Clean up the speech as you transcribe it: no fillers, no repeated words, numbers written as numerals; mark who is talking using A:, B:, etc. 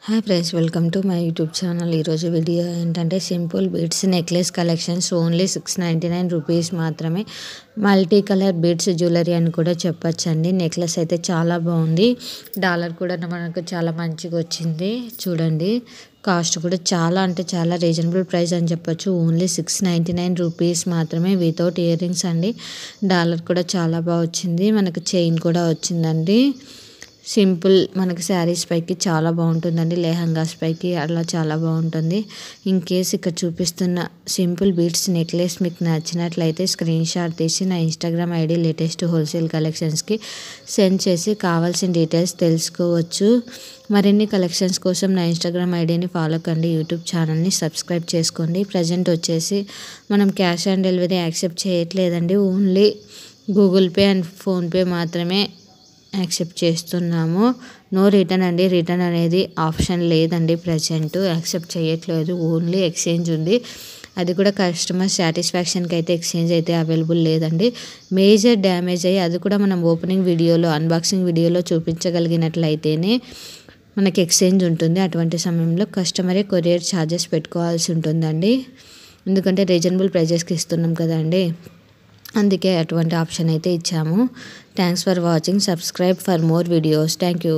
A: Hi friends, welcome to my YouTube channel. ఈరోజు video ఏంటంటే simple beads necklace collections only 699 rupees మాత్రమే. Multi colour beads jewellery అని కూడా చెప్పొచ్చండి. నెక్లెస్ అయితే చాలా బాగుంది. డాలర్ కూడా మనకు చాలా మంచిగా వచ్చింది. చూడండి, కాస్ట్ కూడా చాలా అంటే చాలా రీజనబుల్ ప్రైస్ అని చెప్పొచ్చు. ఓన్లీ 699 రూపీస్ మాత్రమే వితౌట్ ఇయర్ రింగ్స్ అండి. డాలర్ కూడా చాలా బాగా వచ్చింది. మనకు చైన్ కూడా వచ్చిందండి. సింపుల్ మనకి శారీస్ పైకి చాలా బాగుంటుందండి. లెహంగాస్ పైకి అలా చాలా బాగుంటుంది. ఇన్ కేస్ ఇక్కడ చూపిస్తున్న సింపుల్ బీడ్స్ నెక్లెస్ మీకు నచ్చినట్లయితే స్క్రీన్ షాట్ తీసి నా ఇన్స్టాగ్రామ్ ఐడి లేటెస్ట్ హోల్సేల్ కలెక్షన్స్కి సెండ్ చేసి కావాల్సిన డీటెయిల్స్ తెలుసుకోవచ్చు. మరిన్ని కలెక్షన్స్ కోసం నా ఇన్స్టాగ్రామ్ ఐడిని ఫాలో కండి. యూట్యూబ్ ఛానల్ని సబ్స్క్రైబ్ చేసుకోండి. ప్రజెంట్ వచ్చేసి మనం క్యాష్ ఆన్ డెలివరీ యాక్సెప్ట్ చేయట్లేదండి. Only Google pay and PhonePe మాత్రమే యాక్సెప్ట్ చేస్తున్నాము. నో రిటర్న్ అండి. రిటర్న్ అనేది ఆప్షన్ లేదండి. ప్రజెంట్ యాక్సెప్ట్ చేయట్లేదు. ఓన్లీ ఎక్స్చేంజ్ ఉంది. అది కూడా కస్టమర్ సాటిస్ఫాక్షన్కి అయితే ఎక్స్చేంజ్ అయితే అవైలబుల్ లేదండి. మేజర్ డ్యామేజ్ అయ్యి అది కూడా మనం ఓపెనింగ్ వీడియోలో అన్బాక్సింగ్ వీడియోలో చూపించగలిగినట్లయితేనే మనకి ఎక్స్చేంజ్ ఉంటుంది. అటువంటి సమయంలో కస్టమరే కొరియర్ ఛార్జెస్ పెట్టుకోవాల్సి ఉంటుందండి. ఎందుకంటే రీజనబుల్ ప్రైజెస్కి ఇస్తున్నాం కదండి, అందుకే అటువంటి ఆప్షన్ అయితే ఇచ్చాము. Thanks for watching. Subscribe for more videos. Thank you.